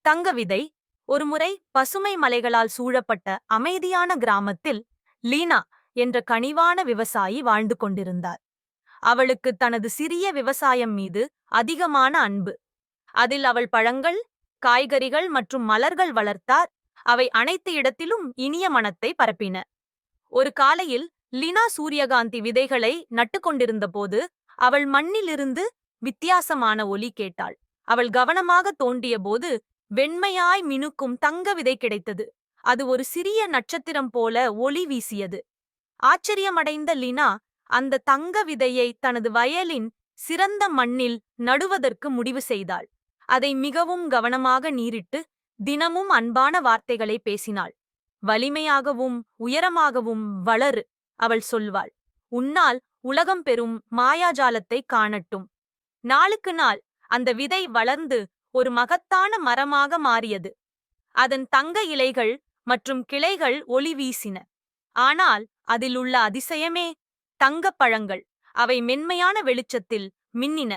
தங்க விதை. ஒருமுறை பசுமை மலைகளால் சூழப்பட்ட அமைதியான கிராமத்தில் லீனா என்ற கனிவான விவசாயி வாழ்ந்து கொண்டிருந்தார். அவளுக்கு தனது சிறிய விவசாயம் மீது அதிகமான அன்பு. அதில் அவள் பழங்கள், காய்கறிகள் மற்றும் மலர்கள் வளர்த்தார். அவை அனைத்து இடத்திலும் இனிய மணத்தை பரப்பின. ஒரு காலையில் லீனா சூரியகாந்தி விதைகளை நட்டுக்கொண்டிருந்தபோது அவள் மண்ணிலிருந்து வித்தியாசமான ஒலி கேட்டாள். அவள் கவனமாக தோண்டியபோது வெண்மையாய் மினுக்கும் தங்க விதை கிடைத்தது. அது ஒரு சிறிய நட்சத்திரம் போல ஒளி வீசியது. ஆச்சரியமடைந்த லினா அந்த தங்க விதையை தனது வயலின் சிறந்த மண்ணில் நடுவதற்கு முடிவு செய்தாள். அதை மிகவும் கவனமாக நீரிட்டு தினமும் அன்பான வார்த்தைகளை பேசினாள். வலிமையாகவும் உயரமாகவும் வளரு, அவள் சொல்வாள். உன்னால் உலகம் பெறும் மாயாஜாலத்தை காணட்டும். நாளுக்கு நாள் அந்த விதை வளர்ந்து ஒரு மகத்தான மரமாக மாறியது. அதன் தங்க இலைகள் மற்றும் கிளைகள் ஒளி வீசின. ஆனால் அதில் உள்ள அதிசயமே தங்கப் பழங்கள். அவை மென்மையான வெளிச்சத்தில் மின்னின.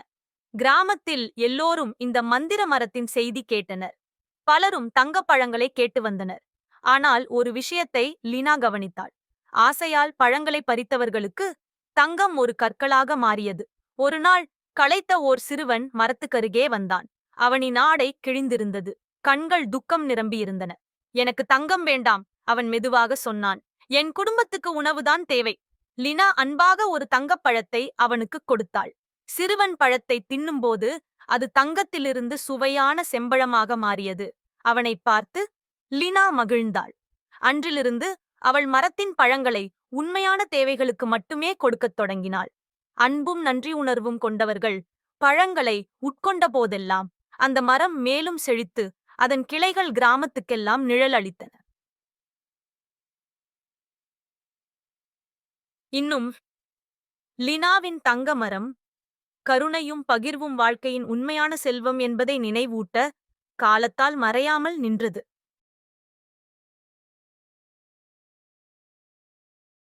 கிராமத்தில் எல்லோரும் இந்த மந்திர மரத்தின் செய்தி கேட்டனர். பலரும் தங்கப் பழங்களை கேட்டு வந்தனர். ஆனால் ஒரு விஷயத்தை லீனா கவனித்தாள். ஆசையால் பழங்களை பறித்தவர்களுக்கு தங்கம் ஒரு கற்களாக மாறியது. ஒரு நாள் களைத்த ஓர் சிறுவன் மரத்துக்கருகே வந்தான். அவனின் ஆடை கிழிந்திருந்தது. கண்கள் துக்கம் நிரம்பியிருந்தன. எனக்கு தங்கம் வேண்டாம், அவன் மெதுவாக சொன்னான். என் குடும்பத்துக்கு உணவுதான் தேவை. லினா அன்பாக ஒரு தங்கப்பழத்தை அவனுக்குக் கொடுத்தாள். சிறுவன் பழத்தை தின்னும்போது அது தங்கத்திலிருந்து சுவையான செம்பழமாக மாறியது. அவனைப் பார்த்து லினா மகிழ்ந்தாள். அன்றிலிருந்து அவள் மரத்தின் பழங்களை உண்மையான தேவைகளுக்கு மட்டுமே கொடுக்கத் தொடங்கினாள். அன்பும் நன்றி உணர்வும் கொண்டவர்கள் பழங்களை உட்கொண்ட போதெல்லாம் அந்த மரம் மேலும் செழித்து அதன் கிளைகள் கிராமத்துக்கெல்லாம் நிழல் அளித்தன. இன்னும் லினாவின் தங்க மரம் கருணையும் பகிர்வும் வாழ்க்கையின் உண்மையான செல்வம் என்பதை நினைவூட்ட காலத்தால் மறையாமல் நின்றது.